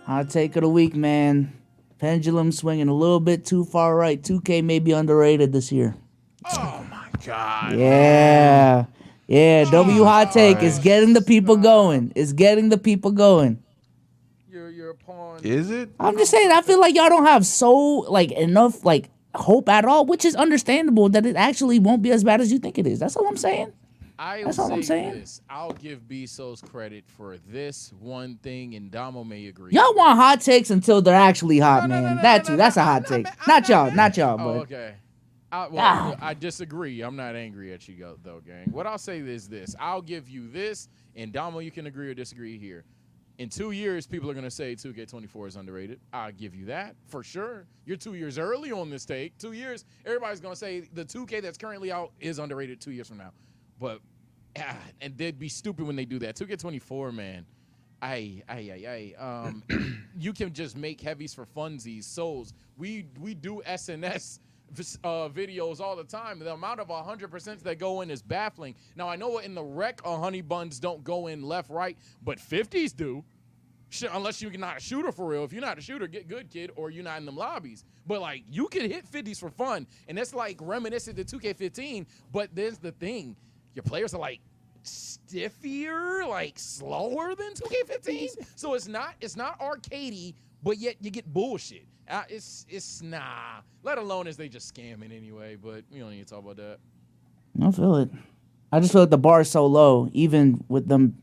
Hot take of the week, man. Pendulum swinging a little bit too far right. 2K may be underrated this year. Oh my God. Yeah. Yeah, W hot take is getting the people stop. going. It's getting the people going. You're a pawn. Is it? I'm just saying, I feel like y'all don't have enough hope at all, which is understandable that it actually won't be as bad as you think it is. That's all I'm saying. That's all I'm saying. This. I'll give Bezos credit for this one thing, and Damo may agree. Y'all want hot takes until they're actually hot, man. That's a hot take. Not y'all, Oh, but okay. I disagree. I'm not angry at you, though, gang. What I'll say is this. I'll give you this, and Damo, you can agree or disagree here. In 2 years, people are going to say 2K24 is underrated. I'll give you that for sure. You're 2 years early on this take. 2 years, everybody's going to say the 2K that's currently out is underrated 2 years from now. But, and they'd be stupid when they do that. 2K24, man. You can just make heavies for funsies, souls. We do SNS videos all the time. The amount of 100% that go in is baffling. Now, I know in the rec, honey buns don't go in left, right, but 50s do. Unless you're not a shooter for real. If you're not a shooter, get good, kid, or you're not in them lobbies. But, like, you can hit 50s for fun, and that's, like, reminiscent to 2K15. But there's the thing. Your players are, like, stiffier, like, slower than 2K15. So it's not arcadey, but yet you get bullshit. It's nah. Let alone as they just scamming anyway, but we don't need to talk about that. I feel it. I just feel like the bar is so low, even with them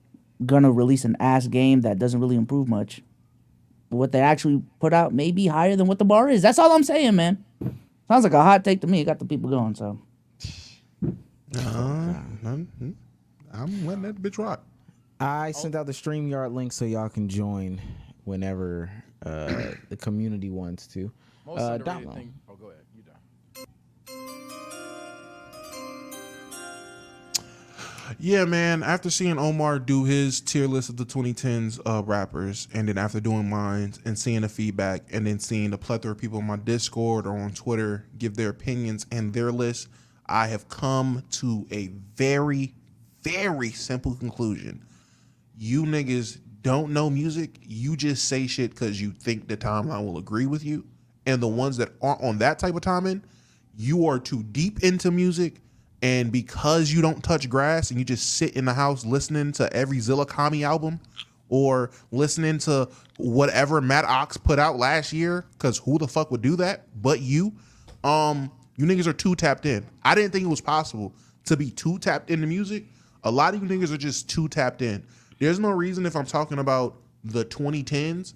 gonna release an ass game that doesn't really improve much. But what they actually put out may be higher than what the bar is. That's all I'm saying, man. Sounds like a hot take to me. It got the people going, so. I'm letting that bitch rock. I sent out the StreamYard link so y'all can join whenever the community wants to. Most underrated Damo. thing. Oh, go ahead. You done. Yeah, man. After seeing Omar do his tier list of the 2010s rappers, and then after doing mine and seeing the feedback, and then seeing the plethora of people on my Discord or on Twitter give their opinions and their list, I have come to a very, very simple conclusion. You niggas don't know music. You just say shit because you think the timeline will agree with you. And the ones that aren't on that type of timing, you are too deep into music. And because you don't touch grass and you just sit in the house listening to every Zilla Kami album or listening to whatever Matt Ox put out last year, because who the fuck would do that but you? You niggas are too tapped in. I didn't think it was possible to be too tapped into music. A lot of you niggas are just too tapped in. There's no reason if I'm talking about the 2010s,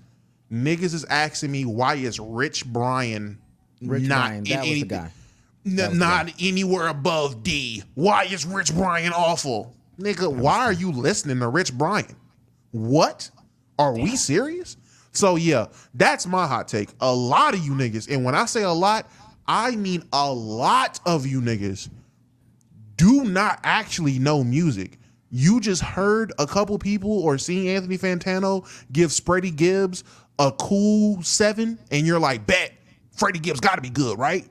niggas is asking me why is Rich Brian not in anything, not anywhere above D. Why is Rich Brian awful? Nigga, why are you listening to Rich Brian? What? Are we serious? So yeah, that's my hot take. A lot of you niggas, and when I say a lot, I mean a lot of you niggas do not actually know music. You just heard a couple people or seen Anthony Fantano give Freddie Gibbs a cool 7, and you're like, bet, Freddie Gibbs gotta be good, right?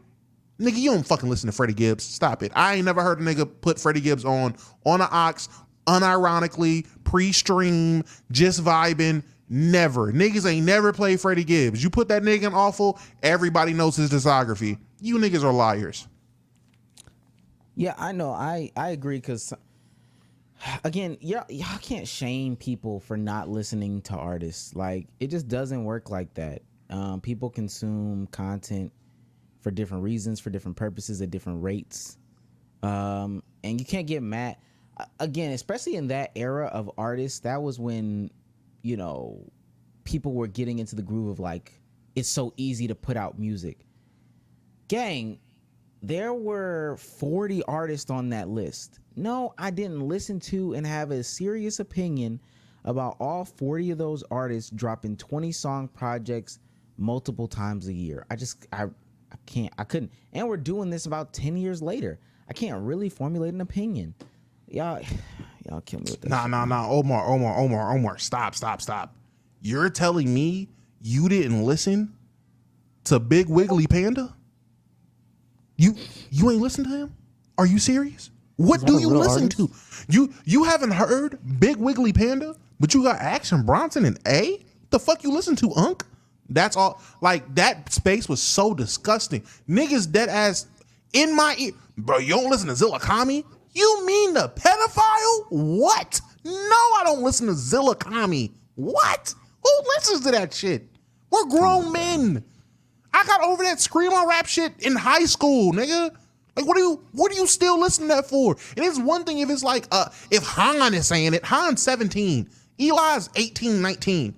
Nigga, you don't fucking listen to Freddie Gibbs. Stop it. I ain't never heard a nigga put Freddie Gibbs on an Ox, unironically, pre-stream, just vibing. Never. Niggas ain't never played Freddie Gibbs. You put that nigga in awful, everybody knows his discography. You niggas are liars. Yeah, I know. I agree because, again, y'all can't shame people for not listening to artists. Like, it just doesn't work like that. People consume content for different reasons, for different purposes, at different rates. And you can't get mad. Again, especially in that era of artists, that was when, you know, people were getting into the groove of like, it's so easy to put out music. Gang, there were 40 artists on that list. No, I didn't listen to and have a serious opinion about all 40 of those artists dropping 20-song projects multiple times a year. I couldn't. And we're doing this about 10 years later. I can't really formulate an opinion. Y'all kill me with that. Nah. Omar. Stop. You're telling me you didn't listen to Big Wiggly Panda? You ain't listen to him? Are you serious? What do you listen to? You haven't heard Big Wiggly Panda, but you got Action Bronson and A? The fuck you listen to, Unk? That's all. Like, that space was so disgusting. Niggas dead ass in my ear. Bro, you don't listen to Zilla Kami? You mean the pedophile? What? No, I don't listen to Zilla Kami. What? Who listens to that shit? We're grown men. I got over that screamo rap shit in high school, nigga. Like, what are you still listening to that for? And it's one thing if it's like, if Han is saying it, Han's 17, Eli's 18, 19.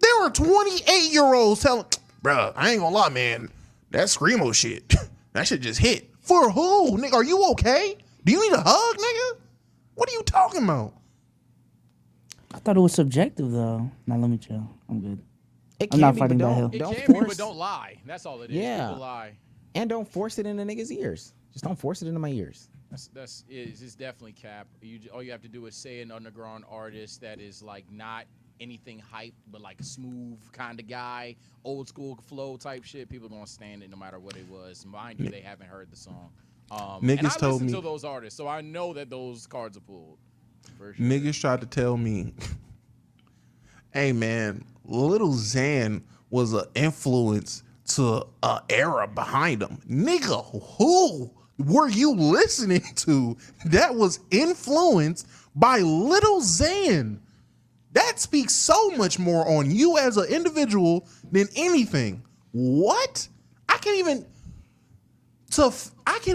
There were 28-year-olds telling, bruh, I ain't gonna lie, man, that screamo shit, that shit just hit. For who? Nigga, are you okay? Do you need a hug, nigga? What are you talking about? I thought it was subjective though. Now let me chill. I'm good. It I'm can not be, fighting but that hill. It don't can be, force. but don't lie. That's all it is. Yeah. People lie. And don't force it into niggas' ears. Just don't force it into my ears. It's definitely cap. All you have to do is say an underground artist that is like not anything hype, but like a smooth kind of guy, old school flow type shit. People gonna stand it no matter what it was. Mind you, they haven't heard the song. Niggas and I told listen me- to those artists, so I know that those cards are pulled. For sure. Niggas tried to tell me, hey man, Little Xan was an influence to an era behind him. Nigga, who were you listening to that was influenced by Little Xan? That speaks so much more on you as an individual than anything. What? I can't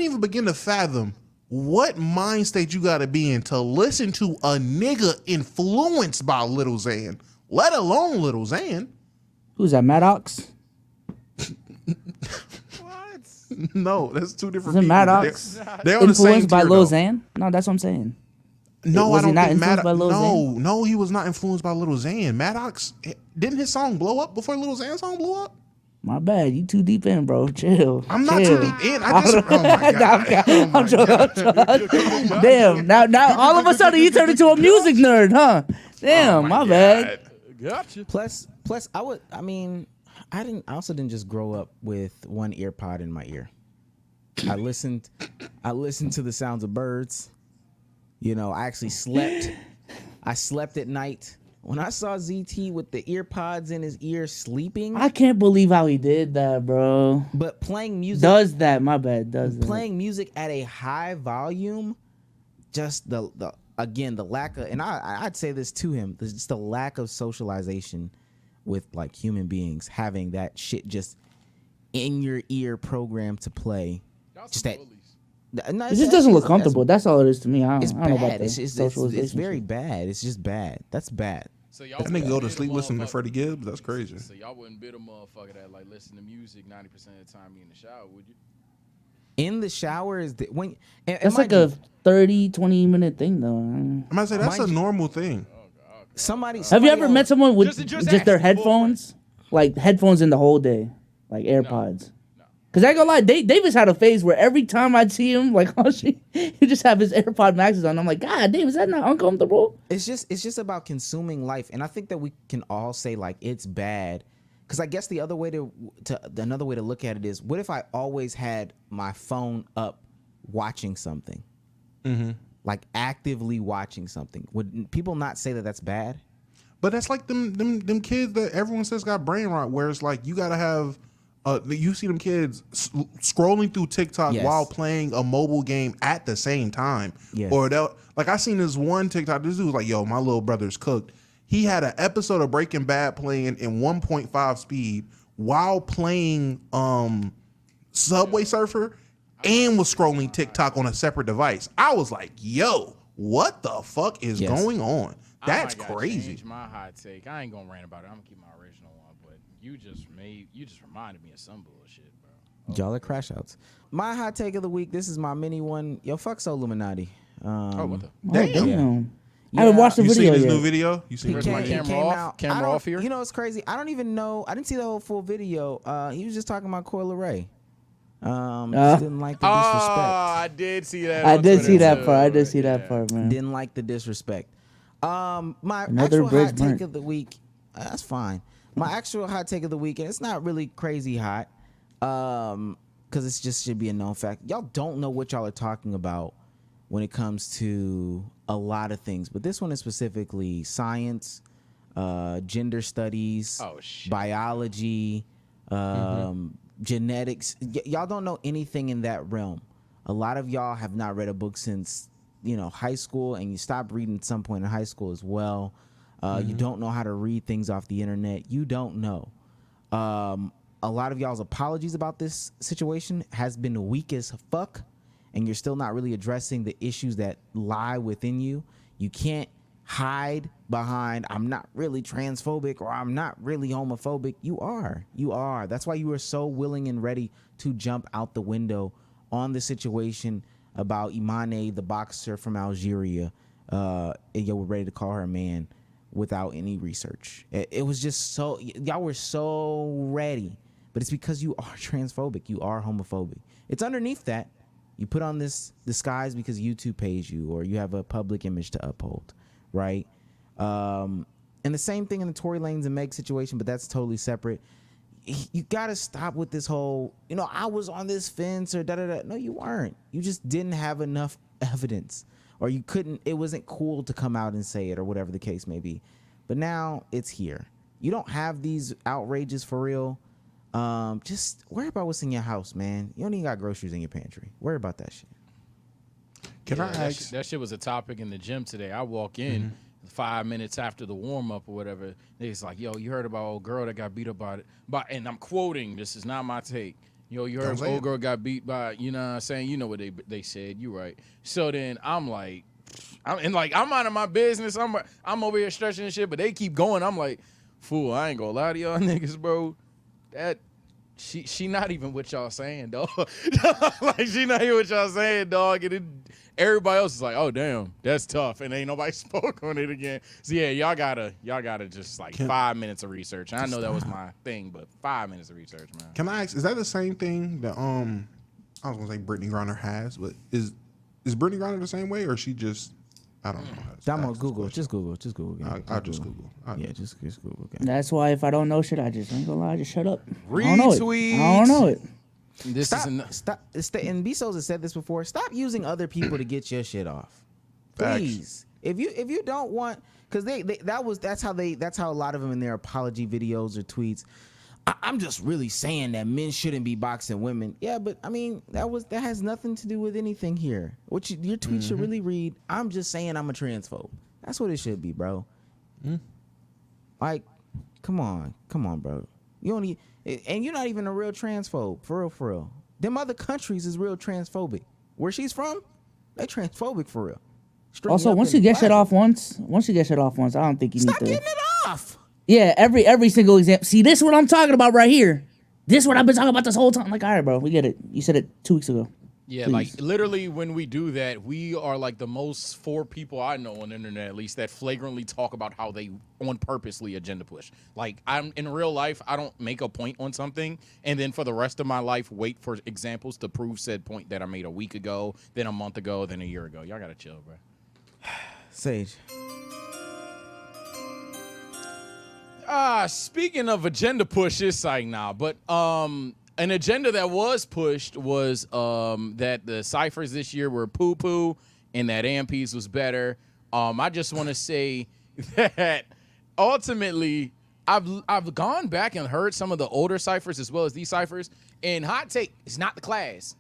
even begin to fathom what mind state you gotta be in to listen to a nigga influenced by Little Xan, let alone Little Xan. Who's that, Maddox? No, that's two different Isn't people. Maddox They're on the same influenced by tier, Lil though. Xan? No, that's what I'm saying. No, Was I he don't not think influenced by Lil Xan? No, he was not influenced by Little Xan. Maddox, didn't his song blow up before Little Xan's song blew up? My bad. You too deep in, bro. Chill. I'm not Chill. too deep in. I just, oh my God. I'm joking. Damn. Now all of a sudden you turned into a music nerd, huh? Damn, my bad. Gotcha. Plus, I also didn't just grow up with one ear pod in my ear. I listened to the sounds of birds. You know, I actually slept. I slept at night. When I saw ZT with the ear pods in his ear sleeping, I can't believe how he did that, bro. but playing music Does that? My bad. Does that? playing music at a high volume, just the lack of, and I'd say this to him, there's just the lack of socialization with like human beings, having that shit just in your ear programmed to play. Y'all Just some that. bullies. No, It just doesn't look comfortable. That's all it is to me. I It's don't know about bad. that. It's Socialization very shit. bad. It's just bad. That's bad. So y'all That nigga wouldn't go to bid a sleep listening to motherfucker- Freddie Gibbs. That's crazy. So y'all wouldn't bid a motherfucker that like listen to music 90% of the time you in the shower, would you? In the shower is when and That's like mind a 30, 20-minute thing, though. I'm about to say that's Mind a you- normal thing. somebody. Have you ever met someone with Just just, ask their me, headphones? Like headphones in the whole day? Like AirPods? Because I ain't gonna lie, Davis had a phase where every time I'd see him, like, oh, he just have his AirPod Maxes on. I'm like, God damn, is that not uncomfortable? It's just about consuming life, and I think that we can all say like it's bad, because I guess the other way to another way to look at it is, what if I always had my phone up watching something, like actively watching something? Would people not say that that's bad? But that's like them kids that everyone says got brain rot, where it's like you gotta have. You see them kids scrolling through TikTok Yes. while playing a mobile game at the same time. Yes. Or like I seen this one TikTok. This dude was like, "Yo, my little brother's cooked." He had an episode of Breaking Bad playing in 1.5 speed while playing Subway Surfer, and was scrolling TikTok on a separate device. I was like, "Yo, what the fuck is Yes. going on?" That's I might gotta crazy. change my hot take. I ain't gonna rant about it. I'm gonna keep my original one, but you just reminded me of some bullshit, bro. Y'all are crash outs. My hot take of the week. This is my mini one. Yo, fuck Soul Illuminati. Oh, what the? Oh, Damn. damn. I haven't watched the You video seen his yet. new video? You seen Where's his my new camera video? off? Camera I don't- off here? You know, it's crazy. I don't even know. I didn't see the whole full video. He was just talking about Coil Ray. Just didn't like the disrespect. I did see that. I on did Twitter, see that too. part. I did see Yeah. that part, man. Didn't like the disrespect. My Another actual bridge hot take burnt. of the week. That's fine. My actual hot take of the week, and it's not really crazy hot, because it's just should be a known fact. Y'all don't know what y'all are talking about when it comes to a lot of things, but this one is specifically science, gender studies, Oh, shit. biology, genetics. Y'all don't know anything in that realm. A lot of y'all have not read a book since high school, and you stopped reading at some point in high school as well. You don't know how to read things off the internet. You don't know. A lot of y'all's apologies about this situation has been weak as fuck, and you're still not really addressing the issues that lie within you. You can't hide behind I'm not really transphobic or I'm not really homophobic. You are. That's why you were so willing and ready to jump out the window on the situation about Imane, the boxer from Algeria. And you were ready to call her a man without any research. It was just so, y'all were so ready, but it's because you are transphobic. You are homophobic. It's underneath that. You put on this disguise because YouTube pays you, or you have a public image to uphold, right? And the same thing in the Tory Lanez and Meg situation, but that's totally separate. You got to stop with this whole, I was on this fence or da-da-da. No, you weren't. You just didn't have enough evidence, or you couldn't, it wasn't cool to come out and say it, or whatever the case may be. But now it's here. You don't have these outrages for real. Just worry about what's in your house, man. You don't even got groceries in your pantry. Worry about that shit. Can I ask? That shit was a topic in the gym today. I walk in 5 minutes after the warm up or whatever. It's like, yo, you heard about old girl that got beat up by and I'm quoting. This is not my take. Yo, you heard old girl got beat by. You know what I'm saying? You know what they said. You right. So then I'm like, I'm minding my business. I'm over here stretching and shit, but they keep going. I'm like, fool, I ain't gonna lie to y'all niggas, bro. That she not even what y'all saying, dog. Like, she not even what y'all saying, dog. And everybody else is like, oh damn, that's tough, and ain't nobody spoke on it again. So yeah, y'all gotta just like 5 minutes of research. I know that was my thing, but 5 minutes of research, man. Can I ask? Is that the same thing that I was gonna say Brittany Griner has, but is Brittany Griner the same way, or she just? I don't know. I'm gonna Google. Just Google. I'll just Google. Just Google. Okay. That's why if I don't know shit, I just ain't gonna lie, just shut up. I don't know Retweet. it. I don't know it. Stop. And Bezos has said this before. Stop using other people to get your shit off. Facts. Please. If you don't want, because that's how a lot of them in their apology videos or tweets. I'm just really saying that men shouldn't be boxing women. Yeah, but I mean that has nothing to do with anything here. Your tweet should really read, I'm just saying I'm a transphobe. That's what it should be, bro. Like, come on, bro. You only, and you're not even a real transphobe, for real. Them other countries is real transphobic. Where she's from, they transphobic for real. Also, once you get shut off once, I don't think you Stop need to. getting it off. Yeah, every single example. See, this is what I'm talking about right here. This is what I've been talking about this whole time. Like, all right, bro, we get it. You said it 2 weeks ago. Yeah, Please. like literally when we do that, we are like the most 4 people I know on the internet, at least, that flagrantly talk about how they on purposely agenda push. Like, I'm in real life, I don't make a point on something and then for the rest of my life wait for examples to prove said point that I made a week ago, then a month ago, then a year ago. Y'all gotta chill, bro. Sage. Speaking of agenda push, it's like but an agenda that was pushed was that the ciphers this year were poo-poo and that AMPs was better. I just want to say that ultimately I've gone back and heard some of the older ciphers as well as these ciphers, and hot take, it's not the class.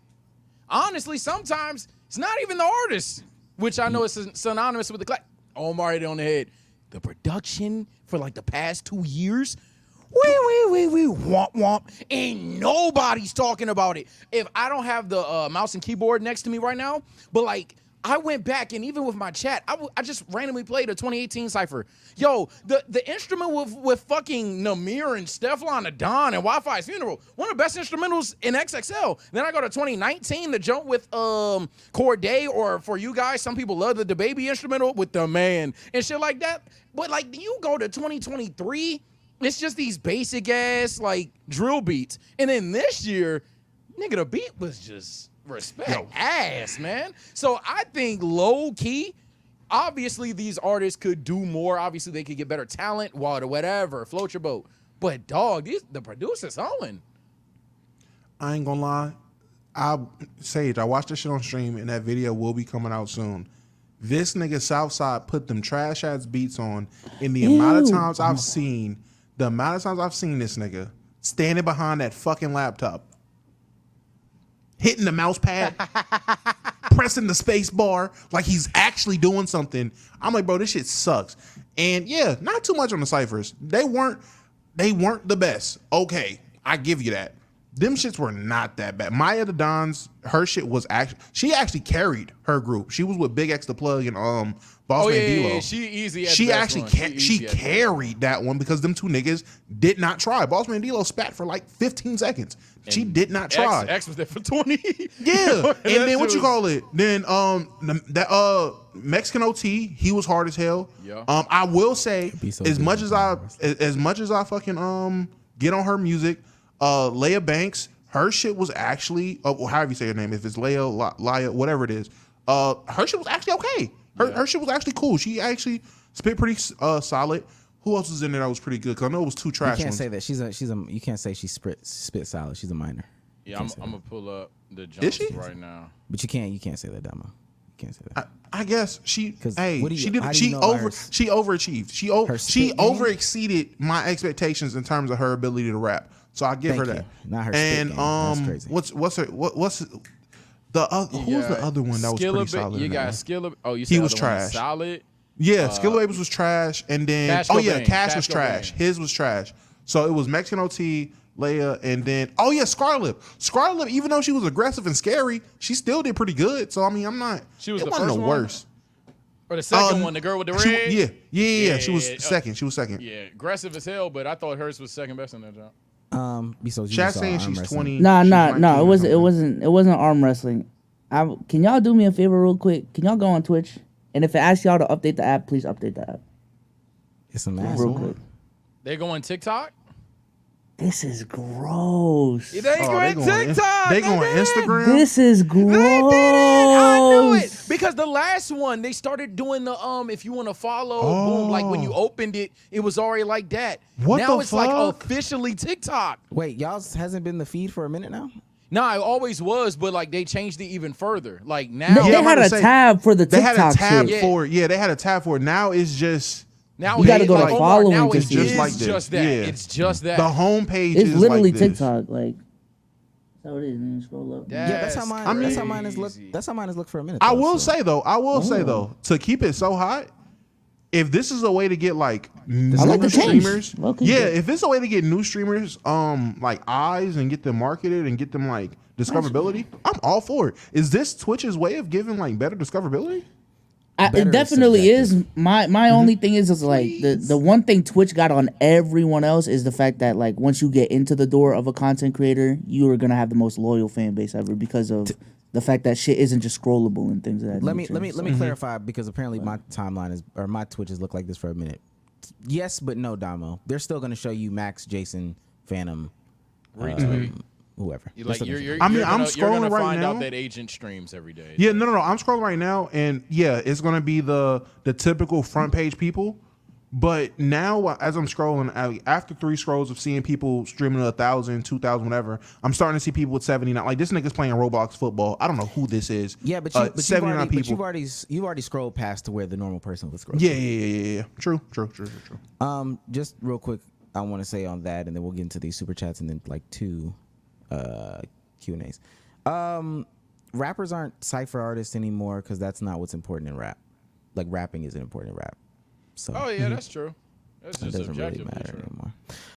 Honestly, sometimes it's not even the artist, which I know is synonymous with the class. Omar hit it on the head. The production for like the past 2 years, womp womp, ain't nobody's talking about it. If I don't have the mouse and keyboard next to me right now, but like I went back and even with my chat, I just randomly played a 2018 cipher. Yo, the instrument with fucking Namir and Stefflon Adon and Wi-Fi's Funeral, one of the best instrumentals in XXL. Then I go to 2019, the jump with Corday, or for you guys, some people love the DaBaby instrumental with The Man and shit like that. But like you go to 2023, it's just these basic ass like drill beats. And then this year, nigga, the beat was just respect ass, man. So I think low key, obviously these artists could do more. Obviously they could get better talent, water, whatever, float your boat. But dog, the producers owing. I ain't gonna lie. Sage, I watched this shit on stream, and that video will be coming out soon. This nigga Southside put them trash ass beats on, and the amount of Ew. times I've seen this nigga standing behind that fucking laptop, hitting the mouse pad, pressing the space bar like he's actually doing something. I'm like, bro, this shit sucks. And yeah, not too much on the ciphers. They weren't the best. Okay, I give you that. Them shits were not that bad. Maya the Dons, her shit was she actually carried her group. She was with Big X the Plug and Boss Man D-Lo. She easy. She actually carried that one because them two niggas did not try. Boss Man D-Lo spat for like 15 seconds. She did not try. X was there for 20. Yeah, and then what you call it? Then that Mexican OT, he was hard as hell. Yeah. I will say, so as good much as I fucking get on her music, Leia Banks, her shit was actually however you say her name, if it's Leia, whatever it is, her shit was actually okay. Her shit was actually cool. She actually spit pretty solid. Who else was in there that was pretty good? Because I know it was two trash You can't ones. say that. She's a. You can't say she spit solid. She's a minor. Yeah, I'm gonna pull up the Is she? jumps right now. But you can't say that, Damo. You can't say that. I guess she. 'Cause Hey, what do you- she did. how do She you know about her she overachieved. She her she spit game? over exceeded my expectations in terms of her ability to rap. So I give Thank her you. that. Not her spit And game. That's crazy. what's her what's the who was the other one that was pretty solid? You in got that? Skilla. Oh, you He said was the other one is trash. solid. Yeah, Skilla Babes was trash, and then Cash Cash Cobain. was Cash trash. Cobain. His was trash. So it was Mexican OT, Leia, and then Scarlett. Scarlett, even though she was aggressive and scary, she still did pretty good. So I mean, I'm not. She was it the wasn't first the one? worst. Or the second one, the girl with the red. Yeah. She was Yeah. second. She was second. Yeah, aggressive as hell, but I thought hers was second best in that job. So you Chat saw saying arm she's wrestling. 20. Nah, she's nah, 19 nah. or It something. wasn't arm wrestling. Can y'all do me a favor real quick? Can y'all go on Twitch? And if it asks y'all to update the app, please update the app It's a real asshole. quick. They going TikTok? This is gross. They Oh, going TikTok. They going Instagram. This is gross. They did it. I knew it because the last one they started doing the if you want to follow, boom, like when you opened it, it was already like that. What now the it's like fuck? officially TikTok. Wait, y'all's hasn't been the feed for a minute now? Nah, it always was, but like they changed it even further. Like They, now, they I'm had about a to say, tab for the They had TikTok a tab shit. for it. Yeah, they had a tab for it. Now it's just now You gotta it- go to like, following Now to it's see just it. like this. just that. Yeah. It's just that. the homepage. It's is literally like this. TikTok. Like, that's how it is. Man. Scroll up. That- Yeah, that's how mine. I that's mean- how mine is look. That's how mine is look for a minute. I though, will so. say though, to keep it so hot, if this is a way to get like new I like the change. streamers, Low-key yeah, good. if it's a way to get new streamers, like eyes and get them marketed and get them like discoverability, I'm all for it. Is this Twitch's way of giving like better discoverability? Better It is definitely is. subjective. My only thing is like the one thing Twitch got on everyone else is the fact that like once you get into the door of a content creator, you are gonna have the most loyal fan base ever because of the fact that shit isn't just scrollable and things of that Let me nature. let me clarify because apparently my timeline is or my Twitches look like this for a minute. Yes, but no, Damo. They're still going to show you Max, Jason, Phantom, Retweet. whoever. You They're like still you're, gonna show you're, you. I mean, you're I'm gonna, you're gonna scrolling right find now. out that agent streams every day. Yeah, no. I'm scrolling right now, and yeah, it's gonna be the typical front page people. But now, as I'm scrolling, after 3 scrolls of seeing people streaming 1,000, 2,000, whatever, I'm starting to see people with 79. Like this nigga's playing Roblox football. I don't know who this is. Yeah, but, you've 79 already, people. you've already scrolled past to where the normal person would scroll. Yeah. True. Just real quick, I want to say on that, and then we'll get into these super chats and then like 2 Q&As. Rappers aren't cipher artists anymore because that's not what's important in rap. Like rapping isn't important in rap. So Oh yeah, that's true. That's it just doesn't really objectively matter true. anymore.